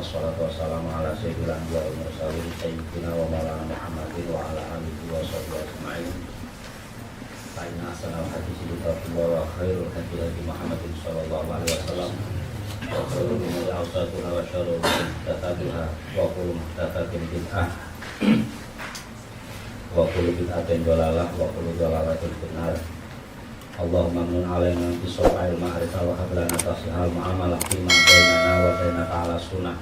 wassalatu wassalamu ala sayyidil anbiya'i wal mursalin sayyidina wa maulana Muhammadin wa ala alihi wa sahbihi ajma'in. Fa inna ahsanal haditsi kitabullah wa khairul hadi Muhammadin sallallahu alaihi wasallam. Wa khairul umuri awsatuha wa syarrul muhdatsatiha wa kullu muhdatsatin bid'ah. Wa kullu bid'atin dhalalah wa kullu dhalalatin finnar. Allahumma nun alaina bisawa'il ma'rifah wa hablana tasihal mu'amalah fima bainana wa bainaka ala sunnah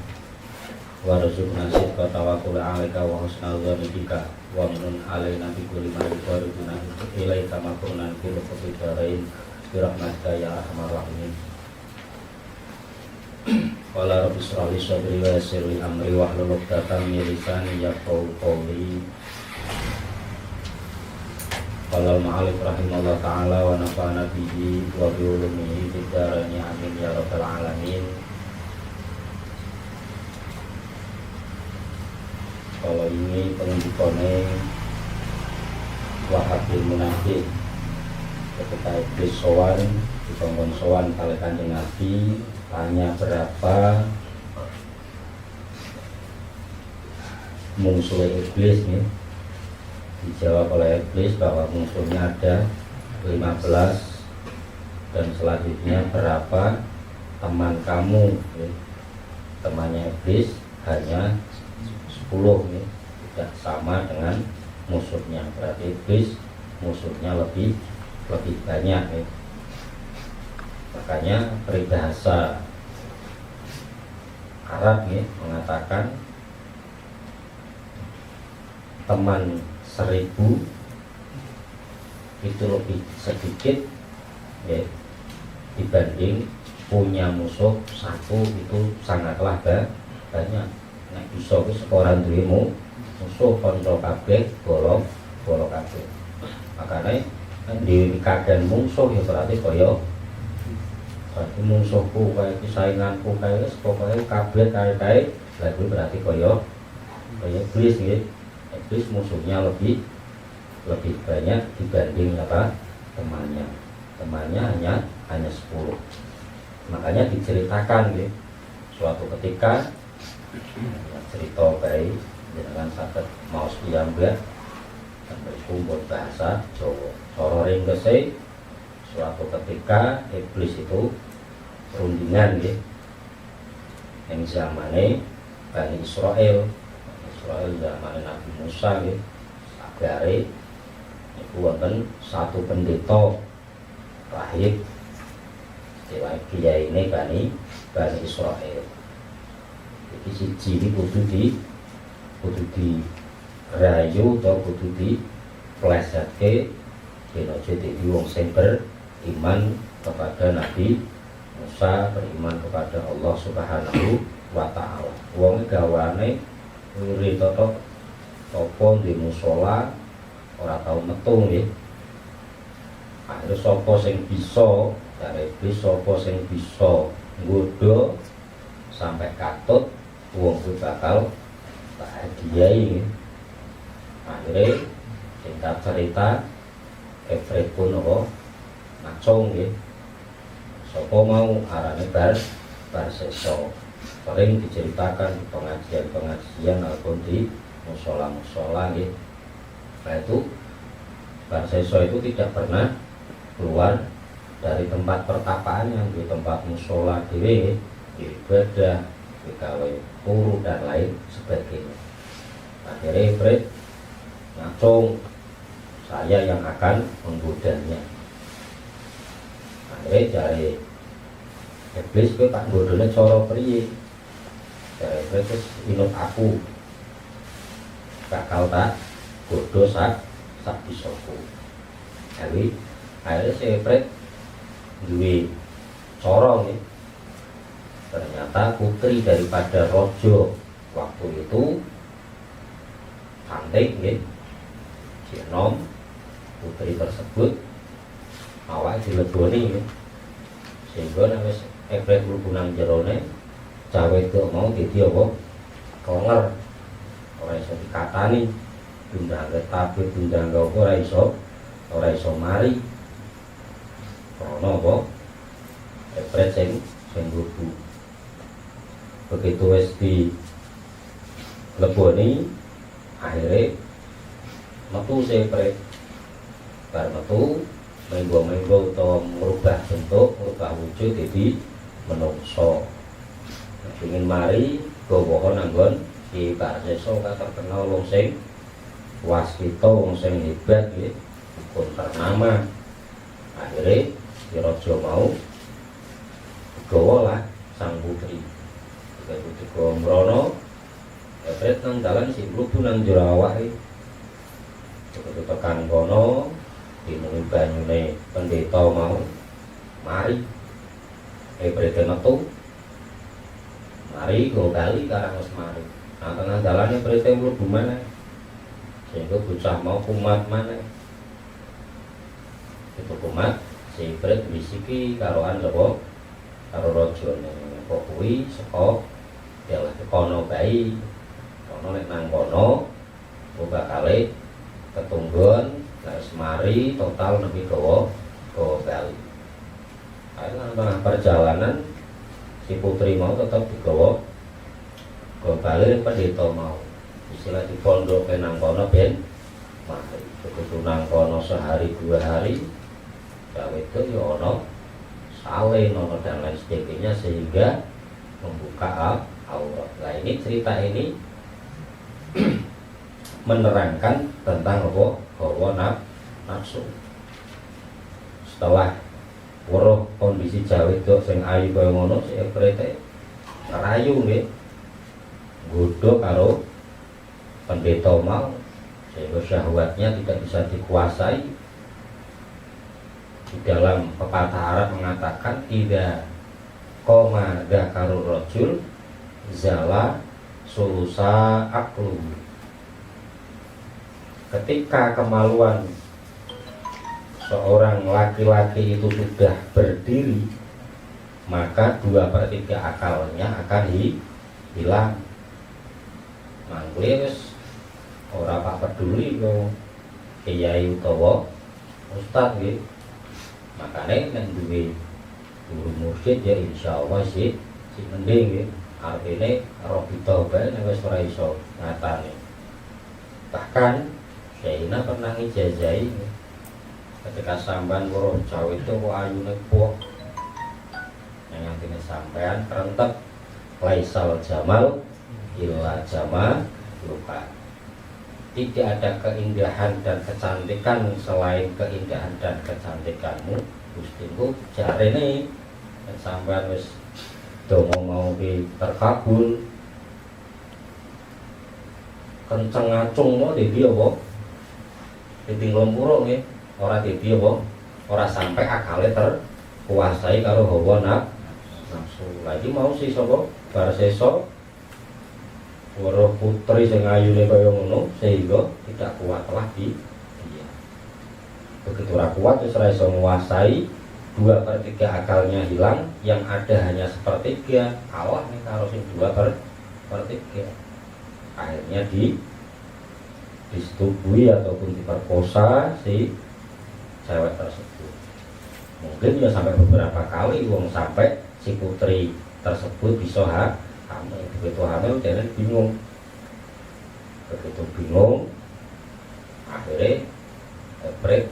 wa rizqna sidqa tawakkul 'alaika wa husnal dhanni bika wa nun alaina bi kulli ma yuqarribuna ilaika makunan fil qadarain bi rahmatika ya arhamar rahimin. Qala rabbi shrah li sadri wa yassir li amri wahlul 'uqdatam min lisani yafqahu qawli. Qala al-ma'alif rahimahullah ta'ala wa nafa'ana bihi wa bi ulumihi fid dharain amin ya rabbal alamin. Kalau ini penunjukane Wahab bin Munafik ketika iblis sowan dikongkon sowan kali Kanjeng Nabi, tanya berapa musuh iblis nih. Dijawab oleh iblis bahwa musuhnya ada 15 dan selanjutnya berapa teman kamu ya. Temannya iblis hanya 10 ya. Tidak sama dengan musuhnya, berarti iblis musuhnya lebih banyak ya. Makanya peribahasa Arab ya, mengatakan teman 1000 itu lebih sedikit ya, dibanding punya musuh 1 itu sangatlah banyak. Nek bisa ku sekoran duwemu musuh kanca kabeh bolong kabeh. Makane di kagen musuh ya berarti kaya musuhku kaya sainganku kaya pokoke kabeh kae lha berarti kaya iblis nggih. Iblis musuhnya lebih banyak dibanding apa temannya hanya 10. Makanya diceritakan gitu. Suatu ketika cerita baik dengan sakit mau piyambak sampai kumpul bahasa Jawa. Cara ringkese suatu ketika iblis itu rundingan gitu. Yang zamane Bani Israel zaman Nabi Musa nggih sagare niku wonten satu pendeta rahib dewa kiyaine Bani Israel. Iki siji iki kudu di rayu atau kudu di plesetke yen aja dadi wong sing beriman kepada Nabi Musa, beriman kepada Allah Subhanahu wa taala. Wong gawane nguri toto topo di musola ora tau metu nggih. Akhire sapa sing bisa dari iblis, sapa sing bisa nggodha sampai katut wong kuwi bakal tak hadiahi. Akhire singkat cerita Efret pun apa ngacung nggih. Sapa mau arane bar sesa. Sering diceritakan di pengajian ataupun di musola gitu. Nah itu Barseso itu tidak pernah keluar dari tempat pertapaannya di tempat musola dewe, di ibadah, di gawe turu dan lain sebagainya. Akhirnya Ibrit ngacung, saya yang akan menggodanya. Akhirnya dari iblis kowe tak godhone cara priye? Terus inut aku bakal tak godho sak bisaku. Jadi akhirnya si Efret duwe cara nih. Ternyata putri daripada rojo waktu itu cantik nggih. Jenom putri tersebut awake dileboni nggih. Sehingga nek wis Efret mlebu nang jerone cawe itu mau dadi apa? Konger. Ora iso dikatani. Tundang tapi tundang ora iso mari. Karena apa? Efret sing mlebu. Begitu wis di leboni akhirnya metu sepret bar metu menggo-menggo utawa merubah bentuk, merubah wujud jadi menungso. Ingin mari gawa nanggon Ki Karseso terkenal wong sing waskita, wong sing hebat nggih, pun ternama. Akhirnya si raja mau gawa lah sang putri. Begitu gawa mrono, epret nang dalan sing mlebu nang jero awake. Begitu tekan kono dinungi banyune pendeta mau mari prete metu mari go kali karang wis mari nang tengah dalane prete mlebu maneh sehingga bocah mau kumat maneh itu kumat si pret bisiki karoan sapa karo rajane kok kuwi saka dalah kono bae kono nek nang kono bakale ketunggon wis mari total nepi gawa bali. Ayo nang tengah perjalanan si putri mau tetap digawa bali pendeta mau. Istilah di pondok nang kono ben mari. Begitu nang kono sehari 2 hari gawe itu ya ono saleh ono dan lain sebagainya sehingga membuka aurat. Nah ini cerita ini menerangkan tentang hawa nafsu. Setelah weruh kondisi Jawa itu sing ayu kaya ngono si prete rayu nggih nggodha karo pendeta mau sehingga syahwatnya tidak bisa dikuasai. Di dalam pepatah Arab mengatakan tidak koma dzakarur rajul zala sulusa aklu. Ketika kemaluan seorang laki-laki itu sudah berdiri, maka 2/3 akalnya akan hilang. Mangke wis ora apa peduli kok kiai utawa ustaz nggih. Makane nek duwe guru mursyid ya insyaallah si mending nggih. Artine robito bae nek wis ora iso ngatane. Bahkan Syaina pernah ngijazai ketika sampean weruh Jawa itu kok ayune puak yang artinya sampean kerentek laisal jamal illa jamal lupa. Tidak ada keindahan dan kecantikan selain keindahan dan kecantikanmu. Gustiku jarene sampean wis donga mau terkabul kenceng ngacung mo dadi apa ditinggal pura nggih, ora dadi apa? Ora sampai akale terkuasai karo hawa nafsu. Lagi mau si sapa? Bar sesa weruh putri sing ayune kaya ngono sehingga tidak kuat lagi. Iya. Begitu ora kuat wis ora iso nguasai, 2/3 akalnya hilang, yang ada hanya 1/3 kalah nih karo sing 2/3. Akhirnya disetubui ataupun diperkosa si cewek tersebut. Mungkin ya sampai beberapa kali wong sampai si putri tersebut bisa hamil. Begitu hamil dia bingung. Begitu bingung akhirnya break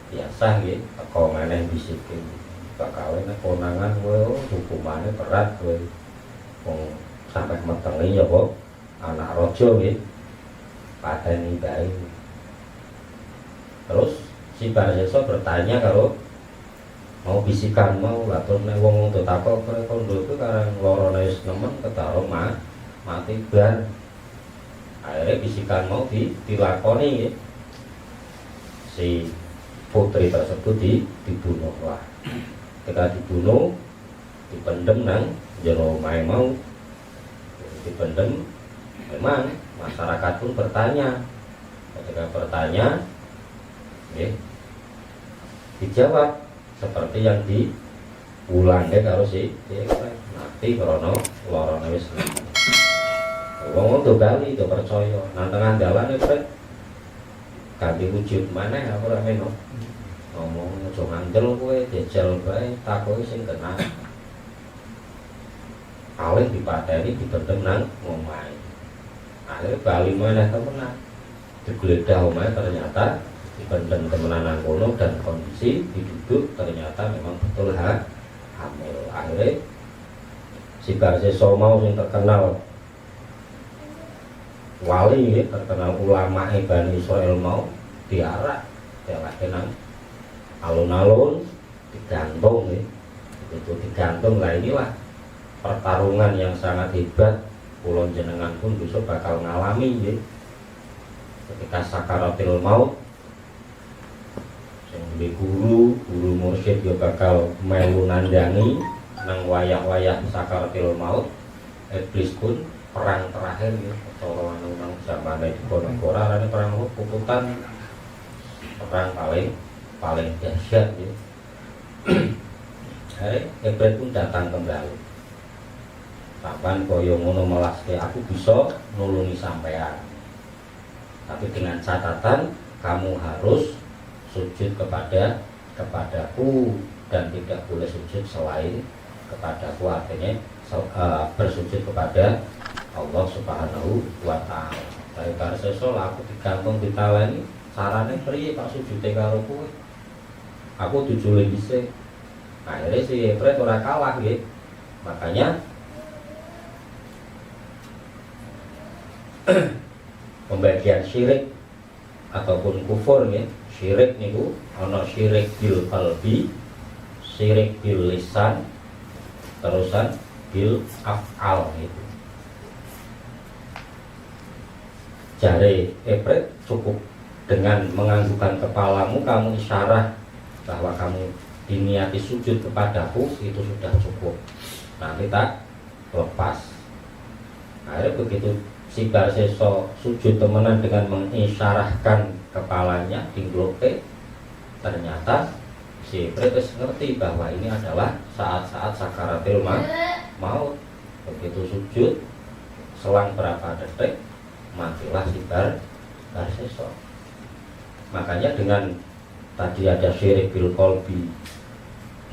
biasa nggih teko maneh bisikin bakal nek konangan kowe hukumane berat kowe. Wong sampai metengi ya kok anak raja nggih. Pateni bae. Terus si Barsesa bertanya kalau mau bisikan mau lah terus nek wong untuk takok kowe kondo iku karang lorone wis nemen ketara mati bar. Akhirnya bisikan mau dilakoni ya. Si putri tersebut dibunuh lah. Ketika dibunuh dipendem nang jero omahe mau. Dipendem memang masyarakat pun bertanya. Ketika bertanya ya, dijawab seperti yang diulangnya kalau si mati karena lorone wis wong tuh kali itu percaya nang tengah dalan itu ganti wujud mana aku ora meno ngomong aja ngandel kowe jejal bae takoki sing kena paling dipateni dibendem nang omahe. Akhirnya bali meneh temenan. Digeledah omahe ternyata dibendem temenan nang kono dan kondisi diduduk ternyata memang betul hamil. Akhirnya si Barseso mau yang terkenal wali ya, terkenal ulama Bani Israel mau diarak nang alun-alun digantung ya. Itu digantung lah, inilah pertarungan yang sangat hebat. Kulon jenengan pun besok bakal ngalami ya. Ketika sakaratil maut yang di guru mursyid ya bakal melu nandangi nang wayah-wayah sakaratil maut. Iblis pun perang terakhir ya, atau nang zamane di Diponegoro arane perang puputan, perang paling dahsyat ya. Hari Iblis pun datang kembali. Kapan koyo ngono melaske aku bisa nulungi sampean. Tapi dengan catatan kamu harus sujud kepadaku dan tidak boleh sujud selain kepadaku, artinya bersujud kepada Allah Subhanahu wa taala. Dari Barseso aku digantung ditaleni, sarane priye Pak sujude karo kowe? Aku dijule dhisik. Akhirnya si Efret ora kalah nggih. Makanya pembagian syirik ataupun kufur ya. Syirik niku ana syirik bil qalbi, syirik bil lisan, terusan bil af'al gitu. Jare Efret cukup dengan menganggukkan kepalamu kamu isyarah bahwa kamu diniati sujud kepadaku, itu sudah cukup. Nanti tak lepas. Akhirnya begitu si Barseso sujud temenan dengan mengisyarahkan kepalanya dingloke, ternyata si Efret ngerti bahwa ini adalah saat-saat sakaratil maut. Begitu sujud selang berapa detik matilah si Barseso. Makanya dengan tadi ada syirik bil qalbi,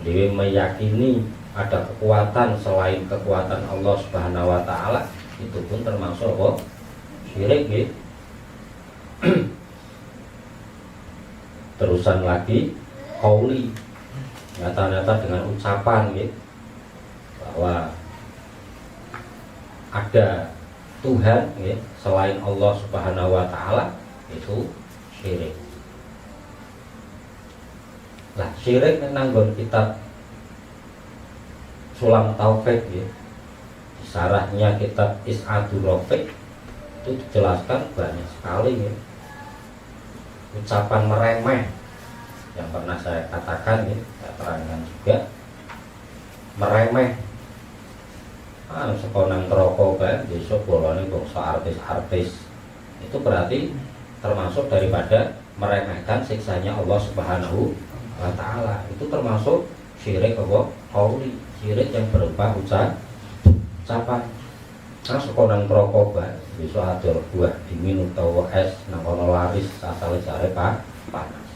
dia meyakini ada kekuatan selain kekuatan Allah Subhanahu wa taala, itu pun termasuk apa? Syirik gitu. Terusan lagi qauli, nyata-nyata dengan ucapan gitu, bahwa ada Tuhan gitu, selain Allah Subhanahu wa taala, itu syirik. Lah syirik nanggon kitab Sulam Taufik ya. Sarahnya kitab Is'adur Rafiq itu dijelaskan banyak sekali ya. Ucapan meremeh yang pernah saya katakan ya, saya terangkan juga. Meremeh sekonang rokok kan, besok bolone bangsa artis-artis, itu berarti termasuk daripada meremehkan siksanya Allah Subhanahu wa ta'ala. Itu termasuk syirik apa? Qauli, syirik yang berupa ucapan. Nah sekonang rokok kan, besok ada buah diminum utawa es nang kono laris asale jare panas.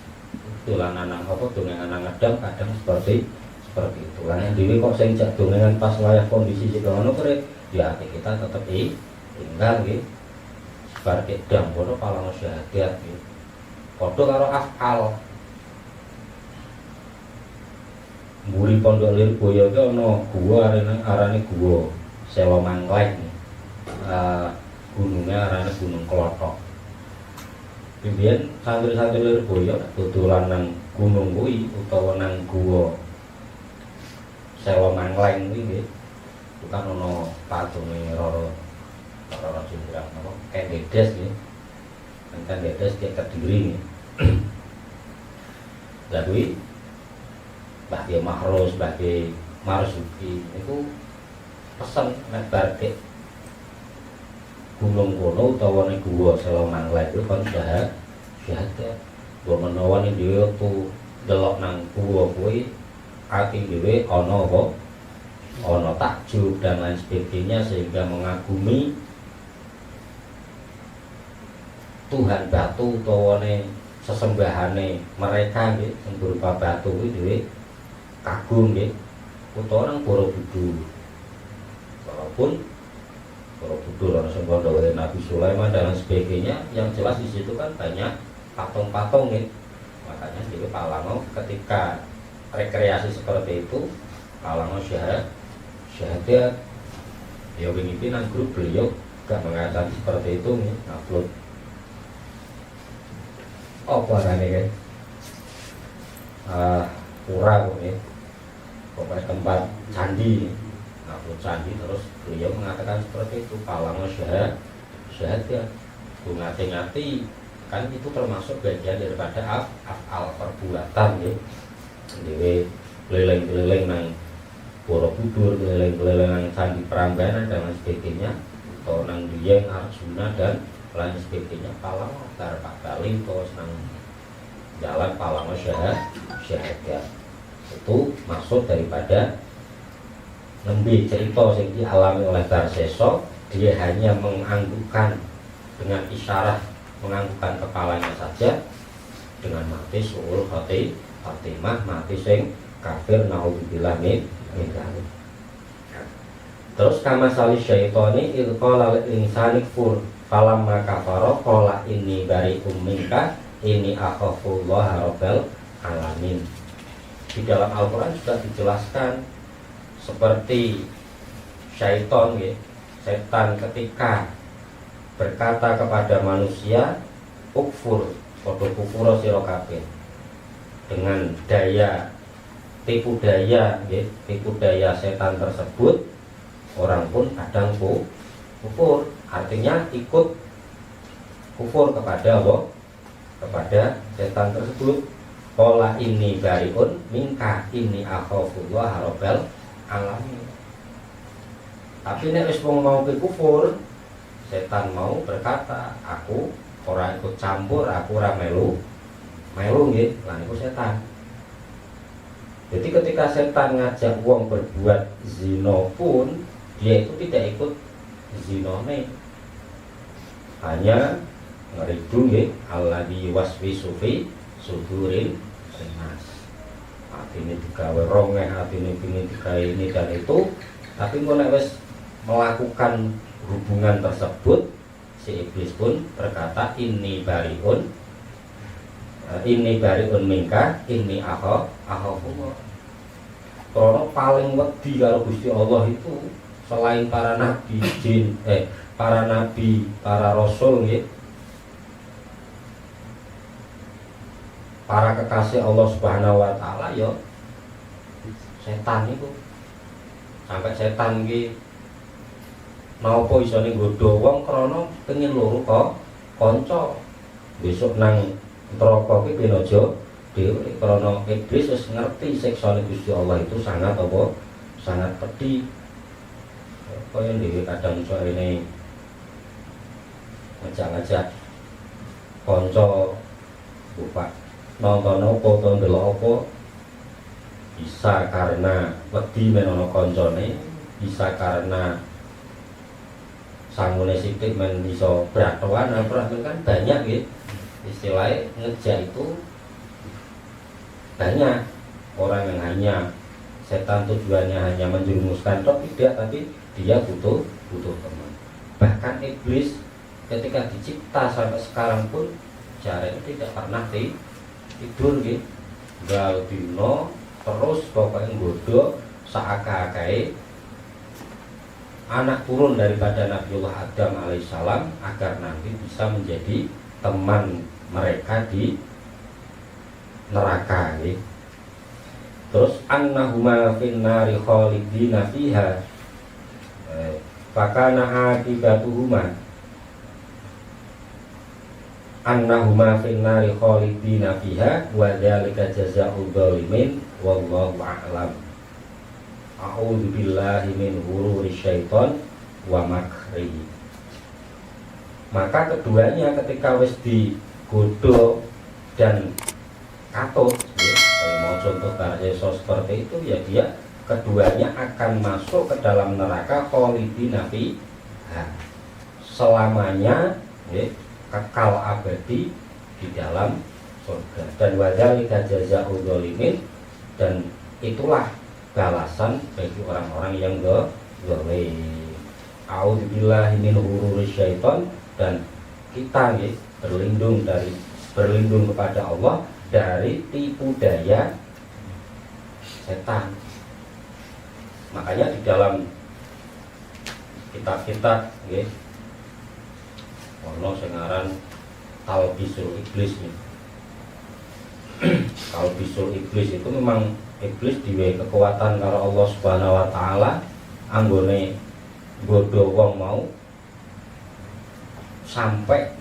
Dolanan apa dongengan ngedang kadang seperti itu. Lan dhewe kok sing jak dongengan pas wayah kondisi sing ngono kere ya kita tetep tinggal nggih. Bar kedang kono palang syahadat nggih. Padha karo afal. Mburi Pondok Lirboyo iki ana gua arane gua Sewa Mangleng. Gunungnya arane Gunung Klothok. Biyen santri-santri Lirboyo dodolan nang gunung kuwi utawa nang gua Sewa Mangleng kuwi nggih. Itu kan ana patunge Roro Jumbrang apa Kendedes nggih. Kendedes dia Kediri nggih. Lah kuwi Mbah Mahrus, Mbah Marzuki itu pesen nek barke gunung kono utawa ning gua Sewa Mangleng itu kan syahadat. Gua menawa ning dhewe tu delok nang gua kuwi ati dhewe ana apa? Ana takjub dan lain sebagainya sehingga mengagumi Tuhan batu utawa sesembahane mereka nggih sing berupa batu kuwi dhewe kagum nggih utawa nang Borobudur. walaupun Borobudur, Rasulullah, Nabi Sulaiman dan sebagainya, yang jelas di situ kan banyak patung-patung ya. Makanya jadi Palango ketika rekreasi seperti itu, Palango syahadat ya pimpinan grup beliau gak mengatakan seperti itu nih, upload apa namanya kan pura kok ya, pokoknya tempat candi, upload candi, terus beliau mengatakan seperti itu, Palango syahadat itu ngati-ngati kan, itu termasuk bagian daripada af'al perbuatan ya. Dewe keliling-keliling nang Borobudur, keliling-keliling nang Candi Prambanan dan lain sebagainya, atau nang Dieng, Arjuna dan lain sebagainya, Palango Pak Bali terus nang jalan Palango syahadat itu maksud daripada nembe cerita yang dialami oleh Darseso. Dia hanya menganggukkan dengan isyarat, menganggukkan kepalanya saja, dengan mati suul Fatimah, mati sing kafir, naudzubillah min dzalik. Terus kama sali syaitani ilqala lil insani kfur falamma kafara qala inni bari'um minka inni akhafullaha rabbal alamin. Di dalam Al-Qur'an juga dijelaskan seperti syaitan ya, setan ketika berkata kepada manusia ukfur, padha kufur sira kabeh, dengan daya tipu daya ya, tipu daya setan tersebut, orang pun kadang kufur, artinya ikut kufur kepada Allah, kepada setan tersebut. Qala inni bariun minka inni akhafullah rabbal alamin. Tapi nek wis wong mau kufur, setan mau berkata, aku ora ikut campur, aku ora melu nggih, lan iku setan. Jadi ketika setan ngajak wong berbuat zina pun, dia itu tidak ikut zinone, hanya ngeridu nggih, alladzi waswisu fi suduril nas. Atine digawe rongeh, atine pingin digawe ini dan itu, tapi kok nek wis melakukan hubungan tersebut, si iblis pun berkata inni bariun minka inni akhafullah. Karena paling wedi karo Gusti Allah itu selain para nabi jin, para nabi, para rasul nggih, para kekasih Allah Subhanahu wa taala ya setan itu. Sampai setan iki napa isone nggodha wong krana pengin loro kok kanca besok nang neraka ki ben aja dhewe, krana iblis wis ngerti siksane Gusti Allah itu sangat apa, sangat pedih. Kaya dhewe kadang soalene ngajak-ngajak kanca Bapak nonton apa utawa ndelok apa, bisa karena wedi menono kancane, bisa karena sangune sithik men iso bratoan, kan banyak gitu. Istilahnya ngejak itu banyak orang yang hanya setan tujuannya hanya menjerumuskan toh, tidak, tapi dia butuh teman. Bahkan iblis ketika dicipta sampai sekarang pun jarane tidak pernah tidur gitu, gal dino terus pokoknya nggodho saaka-akae anak turun daripada Nabiullah Adam alaihissalam agar nanti bisa menjadi teman mereka di neraka gitu. Terus annahuma finnari khalidina fiha fakana akibatuhuma annahuma finnari khalidina fiha wa dzalika jazaa'ul dzalimin wallahu a'lam. A'udzu billahi min ghururi syaiton wa makrihi. Maka keduanya ketika wis digodho dan katut ya, mau contoh Darseso seperti itu ya, dia keduanya akan masuk ke dalam neraka khalidina fiha, selamanya ya, kekal abadi di dalam surga. Dan wadzalika jazaa'ul dzalimin, dan itulah balasan bagi orang-orang yang zalim. A'udzubillahi min hururi syaiton, dan kita nggih berlindung kepada Allah dari tipu daya setan. Makanya di dalam kitab-kitab nggih ono sing aran Talbisul Iblis nih. Talbisul Iblis itu memang iblis diwehi kekuatan karo Allah Subhanahu wa taala anggone godho wong mau sampai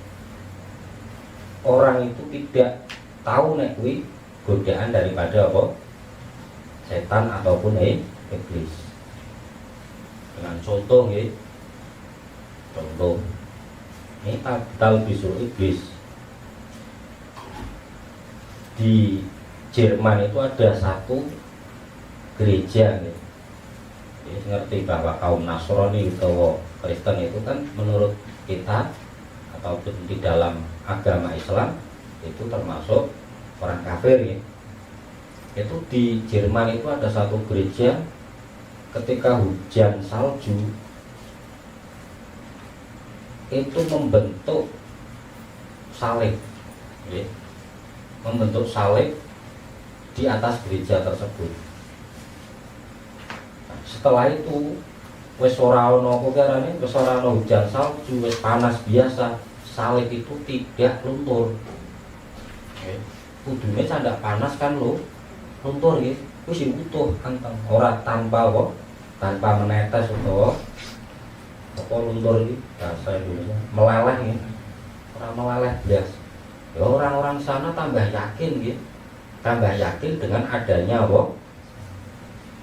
orang itu tidak tahu nek kuwi godaan daripada apa setan ataupun iblis. Dengan contoh nggih, contoh ini Talbisul Iblis di Jerman itu ada satu gereja nih. Ngerti bahwa kaum Nasrani atau Kristen itu kan menurut kita ataupun di dalam agama Islam itu termasuk orang kafir ya. Itu di Jerman itu ada satu gereja ketika hujan salju itu membentuk salib ya. Membentuk salib di atas gereja tersebut. Setelah itu wis ora ana apa karane, wis ora ana hujan salju, wis panas biasa, salib itu tidak luntur. Nggih. Kudune candak panas kan lho, luntur nggih. Wis utuh anteng, ora tanpa apa? Tanpa menetes utawa apa luntur iki bahasa Indonesia, meleleh nggih. Ora meleleh blas. Ya orang-orang sana tambah yakin nggih. Tambah yakin dengan adanya apa?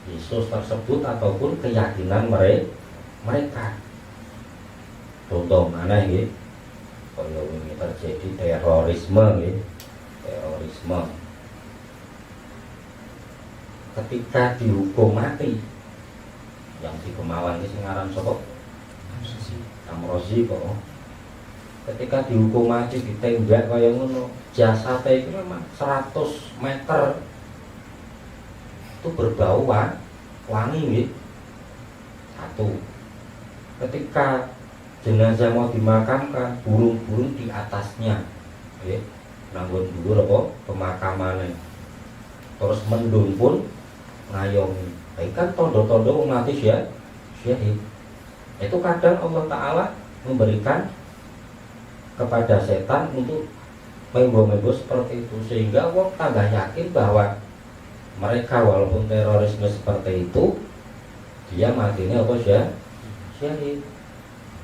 Yesus tersebut ataupun keyakinan mereka. Contoh mana nggih? Kaya ini terjadi terorisme nggih. Terorisme. Ketika dihukum mati yang di Kemalang ini ngaran sapa? Amrozi kok. Ketika dihukum mati ditembak kaya ngono, jasate itu memang 100 meter itu berbau wangi nggih. Satu. Ketika jenazah mau dimakamkan, burung-burung di atasnya nggih. Nanggon dhuwur apa pemakamane. Terus mendung pun ngayomi. Kan tondo-tondo wong mati syahid. Itu kadang Allah Ta'ala memberikan kepada setan untuk membo-membo seperti itu, sehingga wong tambah yakin bahwa mereka walaupun terorisme seperti itu, dia matinya apa syahid.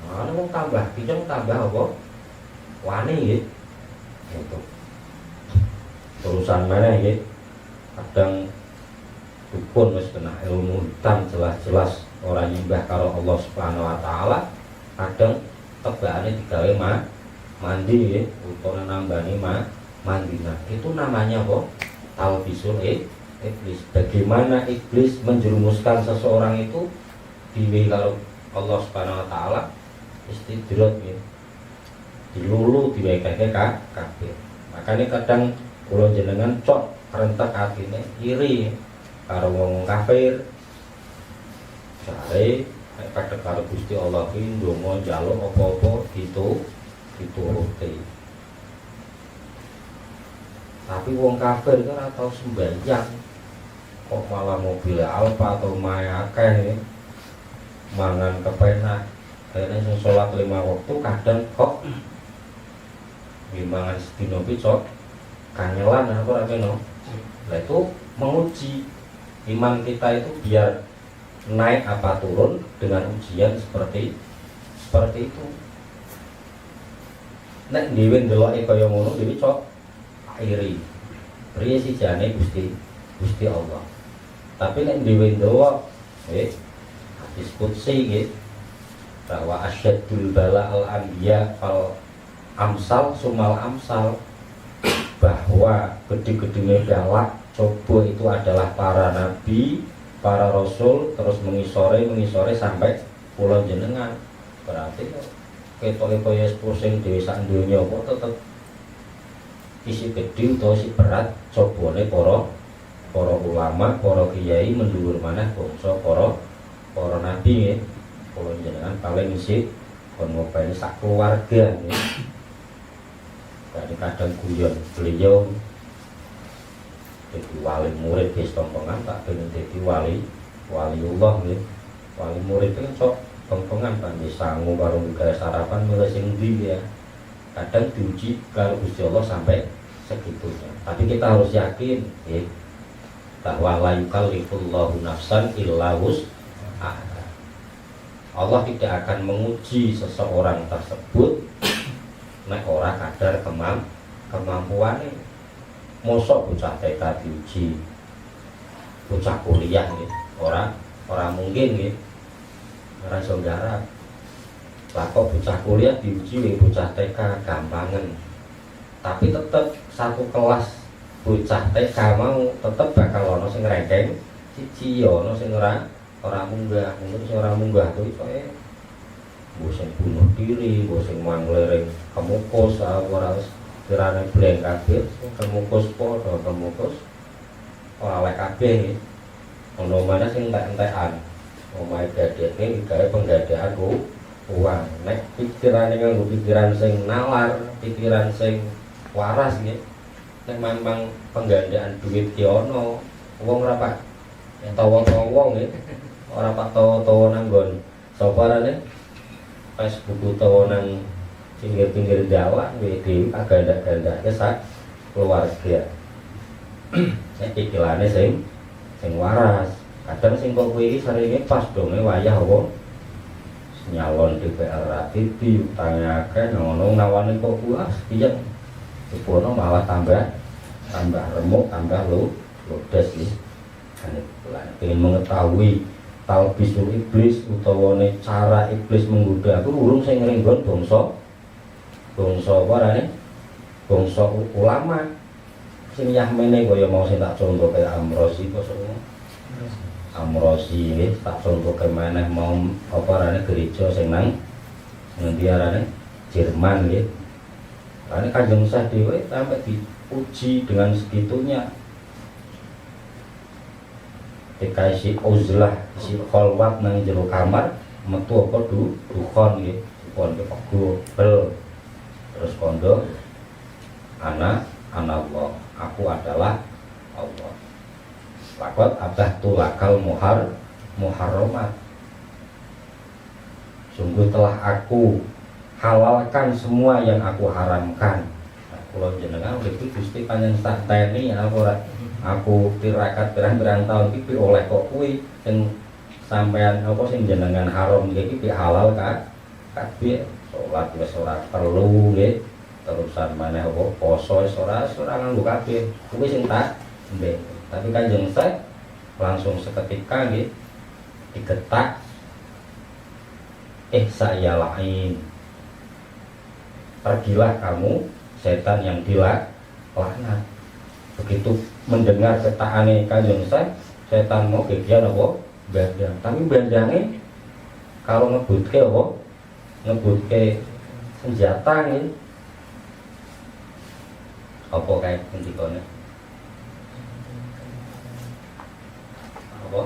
Nah, wong tambah kijang tambah apa wani nggih. Itu urusan mana nggih? Kadang dukun wis kena ilmu hitam jelas-jelas orang nyembah karo Allah Subhanahu wa taala, kadang tebakane digawe mandi nggih, utawa nambani mandi. Nah, itu namanya apa? Talbisul Iblis. Bagaimana iblis menjerumuskan seseorang itu diwehi karo Allah Subhanahu wa taala istidrot nggih. Dilulu diwehi kafir. Makanya kadang kula jenengan cok rentek atine iri karo wong kafir. Jare nek padha karo Gusti Allah ki ndonga njaluk apa-apa dituruti. Tapi wong kafir kan ora tau sembahyang. Kok malah mobil Alfa atau Maya akeh mangan kepenak. Kayaknya sing salat 5 waktu kadang kok gimana sedina picot kanyelan apa ora kena. Lah itu menguji iman kita itu biar naik apa turun dengan ujian seperti itu. Nek dhewe ndeloke kaya ngono dhewe cok iri. Priye sih jane Gusti Allah. Tapi nek dhewe ndelok hadis qudsi nggih bahwa asyaddul bala al anbiya fal amsal sumal amsal, bahwa gede-gedene galak coba itu adalah para nabi, para rasul, terus mengisore sampai kula jenengan. Berarti ketoke kaya pusing dhewe sak donya apa tetep isi gede utawa isi berat cobane para ulama, para kiai mendhuwur maneh bangsa para nabi nggih. Kalau jenengan paling isi kon ngopeni sak keluarga ya. Jadi kadang guyon beliau jadi wali murid guys tongkongan tak pengen jadi waliullah ya. Wali murid itu sok tongkongan kan disangu baru kayak sarapan mulai sing ndi ya. Kadang diuji kalau Gusti Allah sampai segitunya. Tapi kita harus yakin ya, bahwa la yukallifullahu nafsan illa wus'aha. Allah tidak akan menguji seseorang tersebut nek ora kadar kemampuannya. Mosok bocah TK diuji, bocah kuliah gitu, orang mungkin gitu, orang saudara. Lah kok bocah kuliah diuji bocah TK gampangan, tapi tetap satu kelas bocah TK mau tetap bakal ono sing ranking siji, ono sing ora munggah, mungkin sing ora munggah kuwi soe bosen bunuh diri, bosen manglereng kemukus, ora kirane bleng kabeh, kemukus padha kemukus ora lek kabeh. Ono mana sing entek-entekan, omahe gadeke gawe penggadaan uang. Nek pikirane nganggo pikiran sing nalar, pikiran sing waras nggih. Nek memang penggandaan duit ki ono, wong ora pak tawa-tawa nggih. Ora pak tawa-tawa nang nggon sapa rene Facebook utawa nang pinggir-pinggir Jawa di agak-agak sak keluarga. Saya pikirane sing waras. Kadang sing kok kuwi seringe pas donge wayah apa nyalon DPR TV utangake ngono nawane kok puas piye. Sepono malah tambah remuk, tambah ludes iki. Pengen mengetahui talbisul iblis utawa cara iblis menggoda aku urung sing ngrenggon bangsa apa rene bangsa ulama sing Yahmene kaya mau sing tak contoh kaya Amrosi kok Amrosi nggih tak contoh ke maneh mau apa rene gereja sing nang ngendi arane Jerman nggih. Karena Kanjeng Syekh dhewe sampai diuji dengan segitunya. Ketika si uzlah si kholwat nang jero kamar metu apa dukhon nggih kondo bel terus kondo ana Allah aku adalah Allah lakot abah tulakal muharramat sungguh telah aku halalkan semua yang aku haramkan. Kalau jenengan itu Gusti panjang tak teni aku tirakat berang-berang tahun iki oleh kok kuwi sing sampean apa sing jenengan haram iki halal kabeh salat wis ora perlu nggih terusan maneh apa poso wis ora nganggo kabeh kuwi sing tak mbek. Tapi Kanjeng Syekh langsung seketika nggih digetak saya lain pergilah kamu setan yang dilaknat. Begitu mendengar ketaane Kanjeng Syekh setan mau kegiatan apa bandang, tapi bandange kalau ngebutke apa ngebutke senjata ini apa kayak ngendikane apa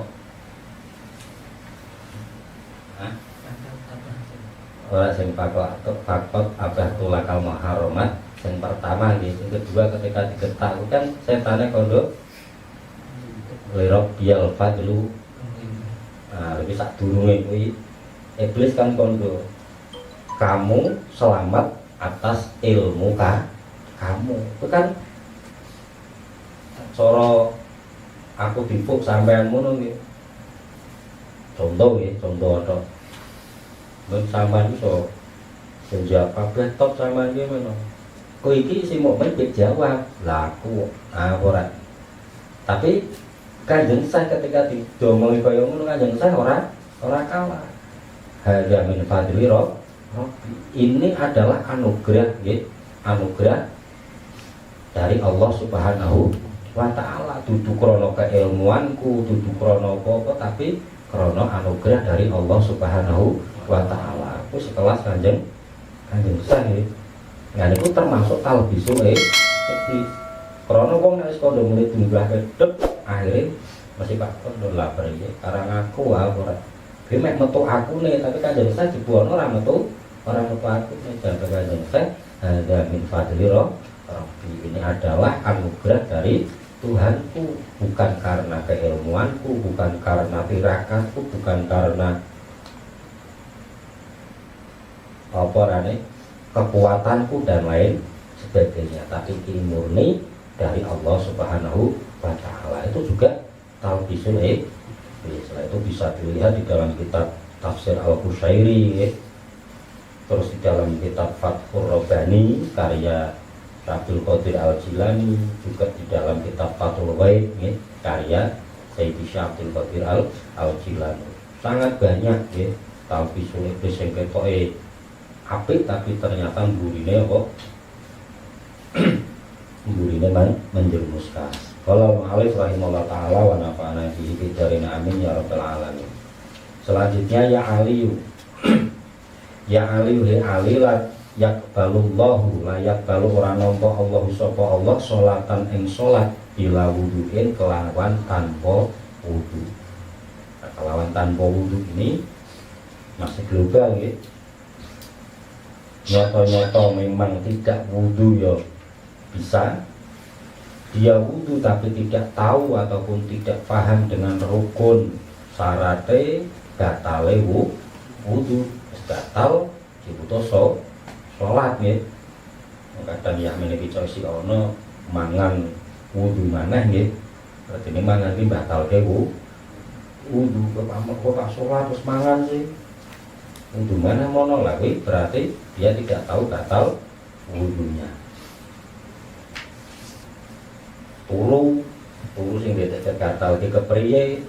ora sing fakot abah tulakal muharramat yang pertama gitu. Yang kedua ketika digetak kan setannya kondo lirok bial fadlu. Nah lebih sak durunge kuwi iblis kan kondo kamu selamat atas ilmu kamu. Itu kan cara aku dipuk sampean ngono nggih. Contoh nggih, contoh tok. Ben sampean iso senjak kabeh top sampean nggih men. Kowe iki sing mau mbek jawab, lah aku ora. Tapi Kanjeng Syekh ketika diomongi kaya ngono Kanjeng Syekh ora kalah. Hadza min fadli Rabbi. Ini adalah anugerah nggih, anugerah dari Allah Subhanahu wa taala. Dudu krana keilmuanku, dudu krana apa-apa, tapi krana anugerah dari Allah Subhanahu wa taala. Aku sekelas Kanjeng Syekh. Nah itu termasuk talbisu iblis. Karena wong nek kondo mulai jumlah kedep akhirnya masih pak kondo lapar iki karang aku ora. Ki mek metu akune tapi Kanjeng Ustaz dibuwono ora metu akune jaga Kanjeng Ustaz ada min fadli Rabbi, ini adalah anugerah dari Tuhanku, bukan karena keilmuanku, bukan karena tirakatku, bukan karena kekuatanku dan lain sebagainya, tapi ini murni dari Allah Subhanahu wa Ta'ala. Itu juga talbisul setelah itu bisa dilihat di dalam kitab Tafsir Al-Qushairi, terus di dalam kitab Fathur Rabbani karya Abdul Qadir Al-Jilani, juga di dalam kitab Fathul Ghaib karya Sayyidi Syekh Abdul Qadir Al-Jilani. Sangat banyak ya talbisul iblis yang ketoke apik tapi ternyata mburine kok mburine menjerumuskan. Qala Alif rahimahullah taala wa nafa'ana bihi bidarina amin ya rabbal alamin. Selanjutnya ya Aliyu ya Aliyu he alilat yakbalullahu layak balu orang nampa Allah sapa Allah sholatan ing sholat bila wuduin kelawan tanpa wudu. Nah, kelawan tanpa wudu ini masih global ya. Nyoto-nyoto memang tidak wudu ya bisa. Dia wudu tapi tidak tahu ataupun tidak paham dengan rukun syarate batale wudu batal diputus sholat ya. Kadang ya meniki si ono mangan wudu maneh nggih. Berarti ini mangan iki batalke wudu kok sholat terus mangan sih. Wudu maneh mono lah berarti dia tidak tahu batal wudunya. Turu sing ditetet batal ki kepriye?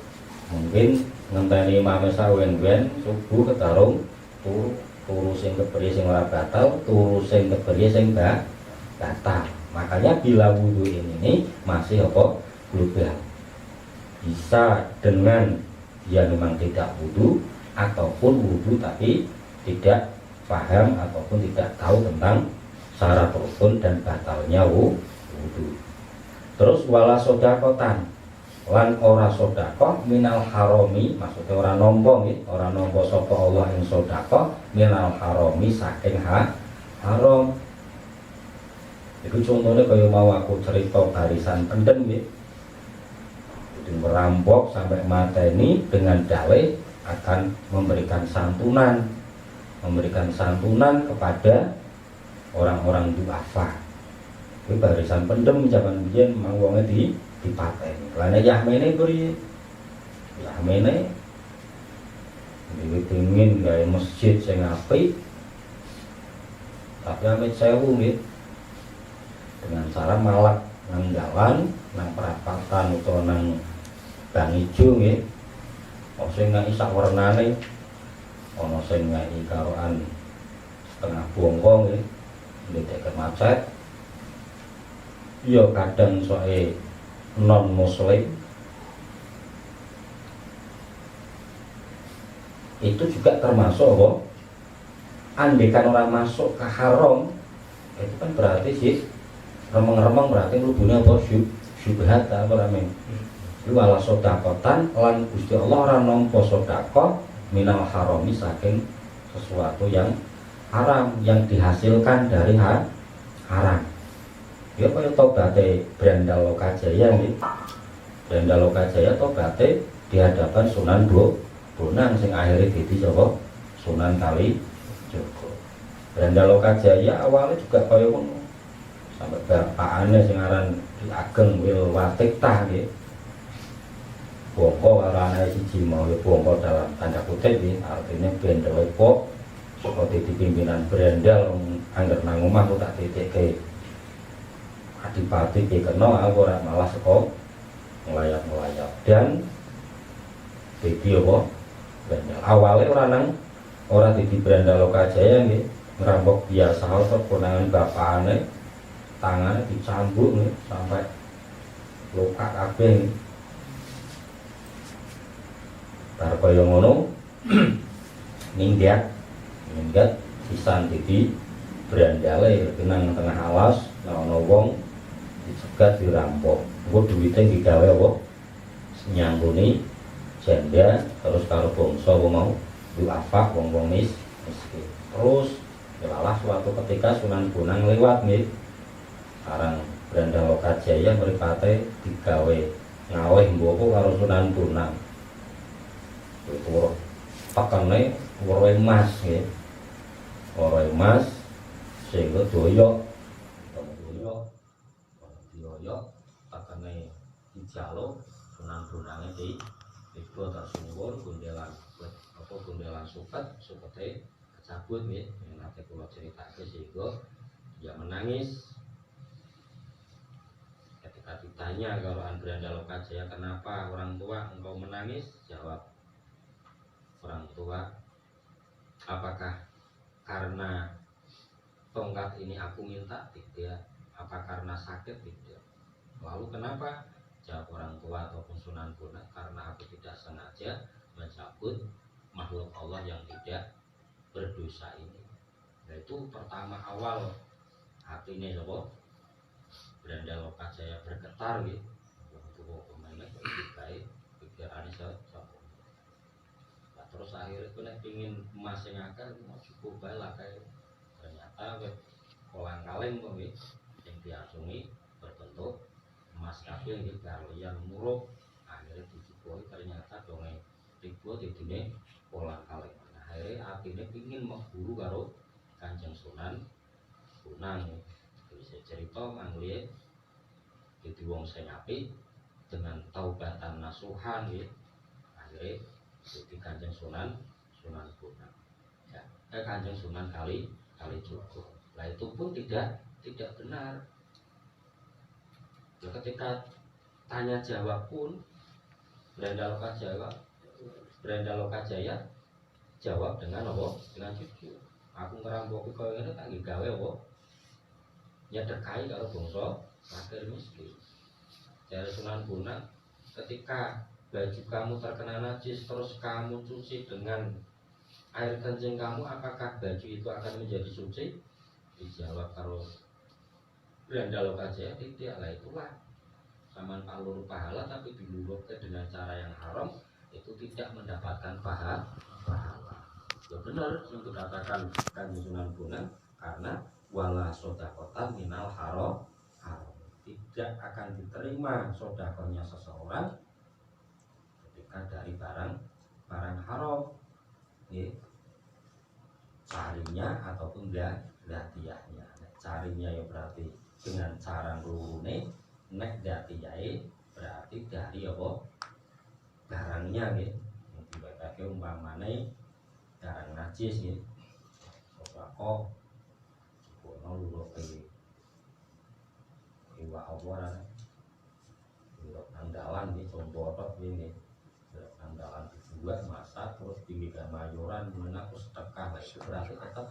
Mungkin ngenteni mame sawen-wen subuh ketarung turu sing kepriye sing ora batal, turu sing kepriye sing batal. Makanya bila wudu ini masih global. Bisa dengan dia memang tidak wudu ataupun wudu tapi tidak paham ataupun tidak tahu tentang syarat rukun dan batalnya wudu. Terus wala sodakotan lan ora sodakoh minal haromi, maksudnya ora nompo sapa Allah ing sodakoh minal haromi saking haram. Itu contohnya kaya mau aku cerita barisan pendem ya, itu merampok sampai mateni dengan dalih akan memberikan santunan kepada orang-orang duafa. Itu barisan pendem zaman biyen mang wonge dipateni. Lane Yahmene beri Yahmene dhewe pengin gawe masjid sing apik. Tapi amit sewu nggih. Dengan cara malak nang jalan, nang perapatan utawa nang bang ijo nggih. Ono sing ngaki sak wernane, ono sing ngaki karoan setengah bongko nggih. Ndek macet. Ya kadang soe non muslim itu juga termasuk apa? Andekan orang masuk ke haram itu kan berarti sih remeng-remeng berarti mlebune apa syubhat apa namanya. Wala sodakotan lan Gusti Allah ora nampa sedekah minal harami saking sesuatu yang haram yang dihasilkan dari haram. Ya kaya tobaté Branda Lokajaya nih. Branda Lokajaya tobaté di hadapan Sunan Bonang sing akhirnya dadi sapa? Sunan Kalijaga. Branda Lokajaya awalnya juga kaya ngono. Sampai bapakane sing aran Ki Ageng Wilwatikta nggih. Bongko arane siji mau ya bongko dalam tanda kutip nggih, artinya bendel kok seperti di pimpinan Brandal anggar nang omah kok tak titikke adipati ki kena aku ora malah saka ngelayap-ngelayap dan dadi apa Brandal awale ora dadi Brandal Lokajaya nggih ngerampok biasa kok konangan bapakane tangannya dicambuk nih sampai luka kabeh. Bar kaya ngono minggat sisan dadi Brandale nang tengah alas ana wong dicegat dirampok. Engko duwite digawe apa? Nyangguni janda terus karo bangsa mau duafa wong-wong miskin. Terus lalah suatu ketika Sunan Bonang lewat nggih. Sareng Branda Lokajaya mripate digawe ngaweh mboko karo Sunan Bonang. Itu pakane waro emas nggih. Waro emas sehingga doyok pakane dijalo Sunan Bonange iku tersuwur gundelan gundelan supete kecabut nggih nanti kula critakake sehingga dia menangis ketika ditanya kalau Branda Lokajaya, kenapa orang tua engkau menangis? Jawab orang tua, apakah karena tongkat ini aku minta? Tidak. Apa karena sakit? Tidak. Lalu kenapa? Jawab orang tua ataupun Sunan Bonang, karena aku tidak sengaja mencabut makhluk Allah yang tidak berdosa ini. Nah, itu pertama awal hatinya sapa? Branda Lokajaya bergetar gitu. Untuk pemainnya baik pikirannya sapa. Nah, terus akhirnya aku nek pengin emas sing akeh mau cukup bae lah kae. Ternyata kolang kaleng kok nggih sing diasungi berbentuk emas kabeh nggih kaliyan muruk. Akhirnya dijupuk ternyata donge ribu didine kolang kaleng. Nah, akhirnya atine pengin memburu karo Kanjeng Sunan Bonang. Bisa cerita mangli jadi wong sing apik dengan taubatan nasuhan nggih. Akhirnya jadi Kanjeng Sunan Bonang. Ya, Kanjeng Sunan Kalijogo. Nah, itu pun tidak benar. Ya, ketika tanya jawab pun Branda Lokajaya jawab dengan apa? Dengan jujur. Aku ngerampoki koyo ngene tak gawe apa? Ya terkait karo bangsa fakir miskin. Dari Sunan Bonang, ketika baju kamu terkena najis terus kamu cuci dengan air kencing kamu, apakah baju itu akan menjadi suci? Dijawab karo Branda Lokajaya, tidak lah, itulah saman palur pahala tapi dilurutkan dengan cara yang haram, itu tidak mendapatkan pahala. Ya benar yang dikatakan Kanjeng Sunan Bonang, karena wala sodakotan minal haram, tidak akan diterima sodakonya seseorang ketika dari barang haram, ya, carinya ataupun datiahnya. Carinya ya berarti dengan cara nglurune, nek datiahe berarti dari apa barangnya, ya. Yang dibetake umpamane barang najis, ya. Sodako kono luluke iwak apa Luruk andalan di Combotok ini. Luruk andalan dibuat masak terus dimika mayoran mana terus tekah, berarti tetap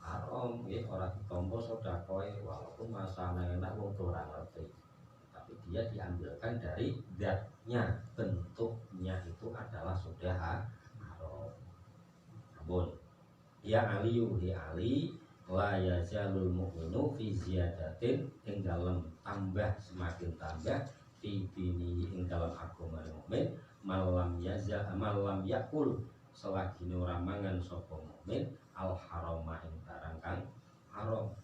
haram ya, orang ditompo sodakoe walaupun masanya enak wong ora ngerti, tapi dia diambilkan dari zatnya, bentuknya itu adalah sudah haram. Ampun. Ya Aliyu di Ali la yazalul mu'minu fi ziyadatin, ing dalam tambah semakin tambah fi dini, ing dalam agama mukmin, malam yakul selagi ora mangan sapa mukmin al harama ing barang kang haram.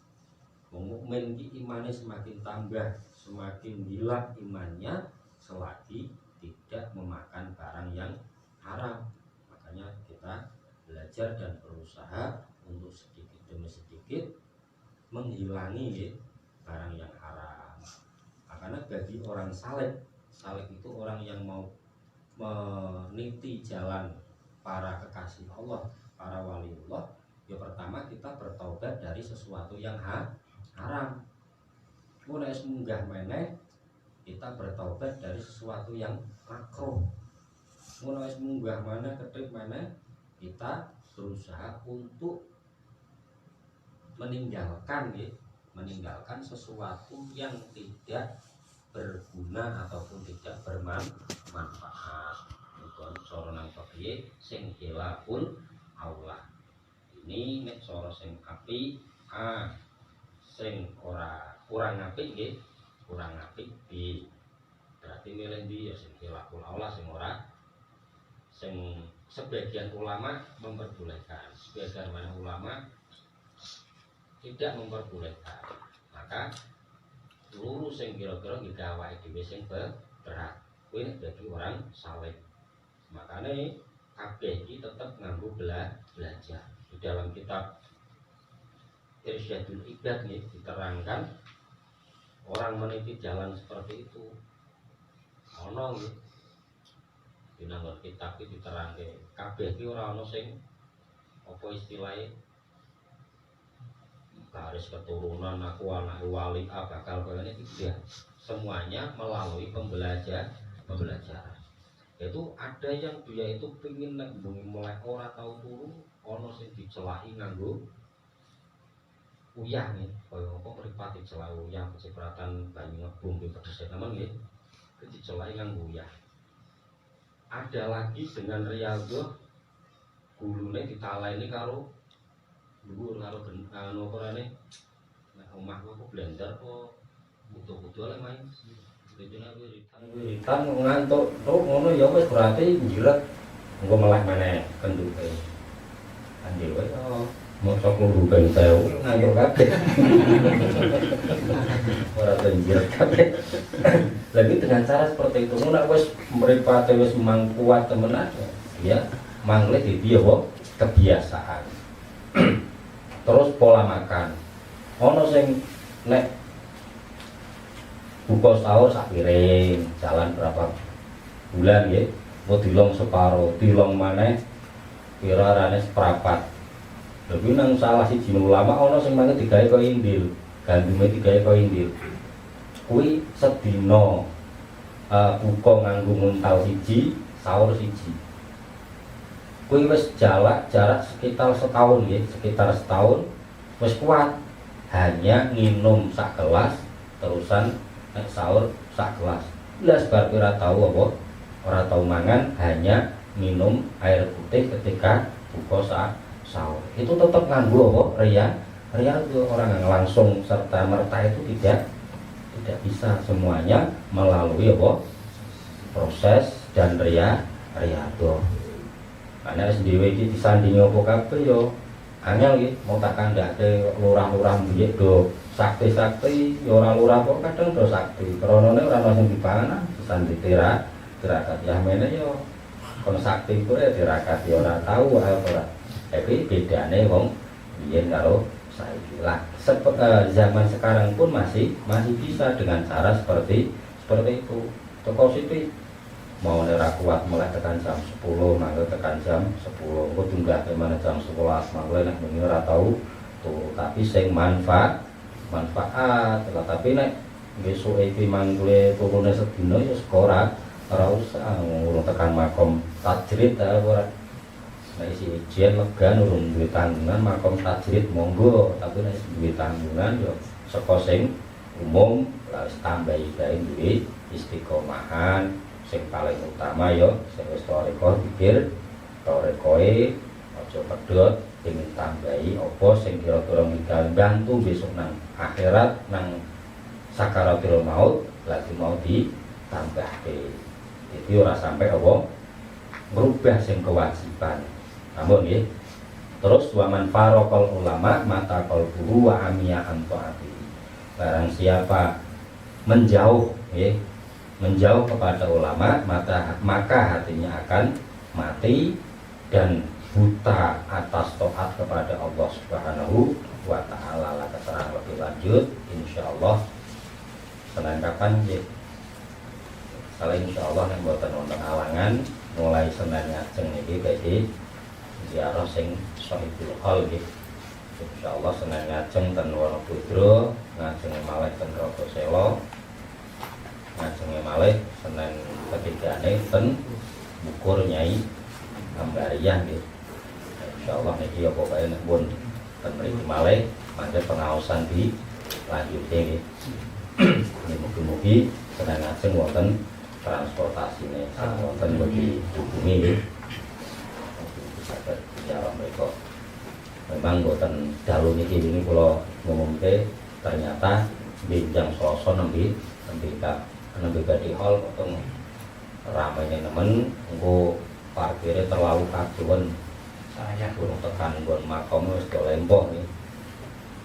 Wong mukmin iki imane semakin tambah, semakin hilang imannya selagi tidak memakan barang yang haram. Makanya kita belajar dan berusaha untuk sedikit demi sedikit menghilangi barang yang haram. Karena bagi orang saleh itu orang yang mau meniti jalan para kekasih Allah, para waliullah, ya pertama kita bertaubat dari sesuatu yang haram. Mulai munggah meneh kita bertaubat dari sesuatu yang makruh. Mulai munggah mana ketrik meneh kita berusaha untuk meninggalkan sesuatu yang tidak berguna ataupun tidak bermanfaat. Bukan soronan pakai sing hilaful aula. Ini nek soro sing api sing kurang api nggih, kurang api B. Berarti milih ndi ya sing hilaful aula sing ora Sebagian ulama memperbolehkan, sebagian ulama tidak memperbolehkan. Maka lurus yang kira-kira digawa dhewe sing berat kuwi bagi orang saleh. Makanya kabeh iki tetap nganggo belajar. Di dalam kitab Irsyadul Ibad nih diterangkan orang meniti jalan seperti itu. Ono nggih. Di nanggon kitab iki diterangke kabeh iki ora ono sing apa istilahnya garis keturunan aku anak wali bakal kaya ini tidak. Semuanya melalui pembelajaran. Itu ada yang dia itu pengen mulai ora tahu turu ono sing dicelaki nganggo uyah nih kaya apa mripate celak uyah kecipratan banyu ngebung di pedes temen nggih dicelaki nganggo uyah. Ada lagi dengan riyadhah gulune ditaleni karo dhuwur karo anu oporane nek omahku kok blender kok butuh-butuh oleh main wiritan ngantuk tok ngono ya wis berarti njiret engko meleh meneh kenduke anjir wae mosok nguru ben sewu ngantuk kabeh ora njiret kabeh lagi dengan cara seperti itu nek wis mripate wis mangkuat temenan ya mangle iki ya kebiasaan. Terus pola makan ono sing nek buka sahur sak piring jalan berapa bulan ya mau dilong separo dilong maneh kira rane seprapat lebih nang salah siji ulama ono sing mangke digawe kaya indil gandume digawe kaya indil kuwi sedina buka nganggo muntal siji sahur siji kuwi wis jarak sekitar setahun ya sekitar setahun wis kuat hanya nginum sak gelas terusan nek sahur sak gelas. Belas bar ora tahu apa, ora tahu mangan, hanya minum air putih ketika buka sahur. Itu tetap nganggo apa? Ria itu orang yang langsung serta merta itu tidak bisa, semuanya melalui apa? Proses dan riyadhah. Karena sendiri iki disandingi apa kabeh yo angel iki mau tak kandhake lurah-lurah biye do sakti-sakti ya ora lurah kok kadang do sakti kronone ora ono sing dipangan sandi tirakat ya mene yo kon sakti ku ya tirakat ya ora tahu ora tapi bedane wong biyen karo saiki lah zaman sekarang pun masih bisa dengan cara seperti itu toko siti mau nera kuat mulai tekan jam 10 mangga tekan jam 10 engko tunggah mana jam 11 mangga nek bengi ora tahu tuh tapi sing manfaat tapi nek besok iki manggle turune sedina ya ora usah ngurung tekan makom tajrid ta ora nek isi ijen lega urung duwe tanggungan makom tajrid monggo tapi nek duwe tanggungan ya saka sing umum la tambahi bae duwe istiqomahan sing paling utama ya sing wis toreko pikir torekoe aja pedhot pengen tambahi apa sing kira-kira bisa bantu besok nang akhirat nang sakaratul maut lagi mau ditambahke. Jadi ora sampai apa merubah sing kewajiban. Namun nggih. Terus wa man faraqal ulama mata qalbuhu wa amiya an taati. Barang siapa menjauh nggih, menjauh kepada ulama maka hatinya akan mati dan buta atas taat kepada Allah Subhanahu wa taala. Lah keterangan lebih lanjut insyaallah Senin kapan nggih. Kalau insyaallah nek mboten wonten alangan mulai Senin ngajeng niki badhe ziarah sing Sahibul Hal nggih. Insyaallah Senin ngajeng ten Wonoputra, ngajeng malih ten Rokoselo, ngajeng malih Senin ketigane ten Bukur Nyai Ambariah nggih. Insyaallah niki apa bae nek pun ten mriki malih mangke pengaosan di lanjute nggih. Ini mugi-mugi Senin ngajeng wonten transportasine wonten bagi hubungi nggih. Saged jalan mereka. Memang wonten dalu niki wingi kula ngumumke ternyata di jam Selasa nembe badhe hall potong ramene nemen engko parkirnya terlalu kacuan Saya kurang tekan gon makom wis do lempoh nih.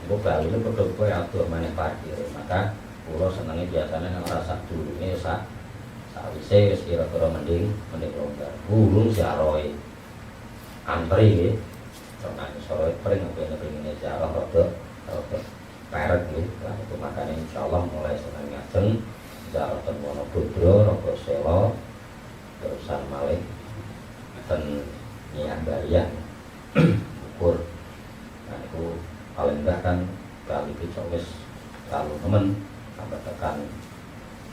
Iku kali ini padha kowe atur maneh parkir. Maka kula senenge biasanya nang rasa dulunge sawise wis kira-kira mending longgar. Gulung siaroe antri nggih. Karena sore pring apa ngene jarah rada peret nggih. Lah itu makane insyaallah mulai seneng ngajeng jarah ten Wonobodo, Rogo Selo, terusan malih ten Niang Barian ukur. Nah itu paling enggak kan kali itu wis lalu nemen sampai tekan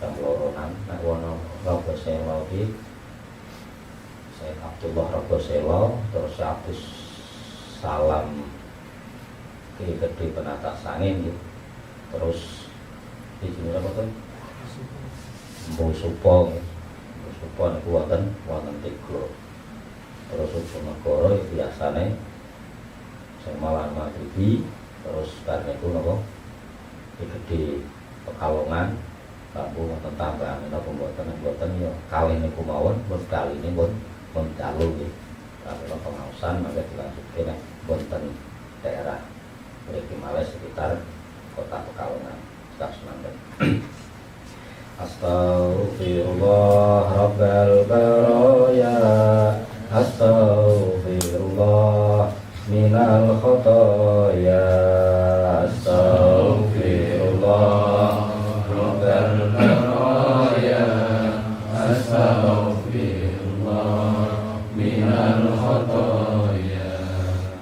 jam loronan. Nah wono Rogo Selo iki saya Abdullah Rogo Selo, terus Abdus Salam ke Gede Penata Sangin gitu. Terus di sini apa tuh? Mbo Supo niku wonten tiga. Terus Bojonegoro biasane sing malam maghribi, terus karena itu napa Gede Pekalongan bambu wonten tambahan napa mboten ya kalih niku mawon pun kali ini pun calon nggih. Kalau pengawasan maka dilanjutke nek wonten daerah mriki malih sekitar kota Pekalongan. Semanten. Astaghfirullah Rabbal baraya, astaghfirullah minal khotoya, astaghfirullah Rabbal baraya, astaghfirullah minal khotoya.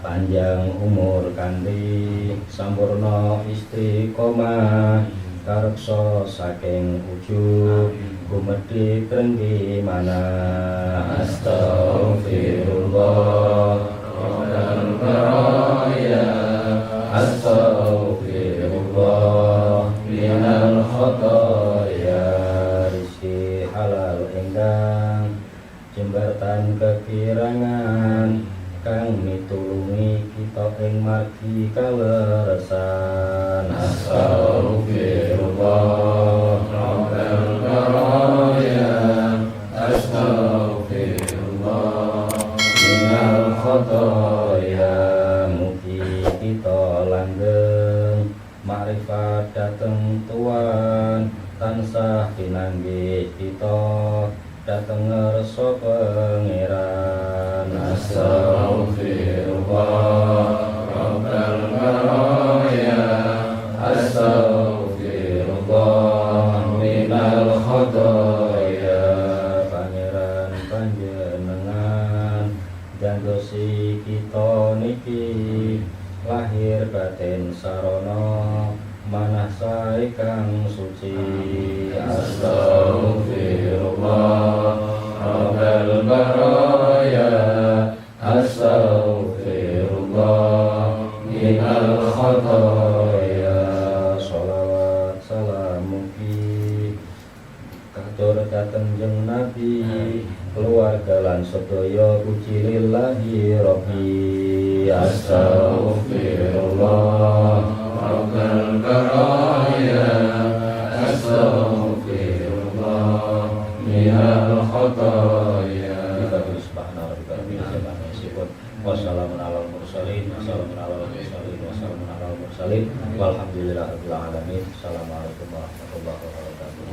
Panjang umur kanthi sampurna istiqomah, kareksa saking ujug gumedhi krenggi mana. Astaghfirullah Rabbal baraya, astaghfirullah minal khotoya. Rizki halal enggang jembatan kekirangan, kang mitulungi kita ing margi kaleresan. Astaghfirullah Rabbal baraya, astaghfirullah minal khotoya. Mugi kita langgeng makrifat dateng Tuhan, tansah pinanggih kita dateng ngerso pangeran. Astaghfirullah Rabbal baraya, astaghfirullah minal khotoya. Pangeran panjenengan jantosi kita niki lahir batin sarana manah sae kang suci. Astaghfirullah Rabbal baraya, astaghfirullah minal khotoya. Sholawat salam mugi katur dateng jeng Nabi, keluarga lan sedaya puji lillahi rabbi. Astaghfirullah Rabbal baraya, astaghfirullah minal khotoya. Wassalamun ala mursalin, wassalamun ala mursalin, wassalamun ala mursalin, walhamdulillahirabbil alamin. Assalamualaikum warahmatullahi wabarakatuh.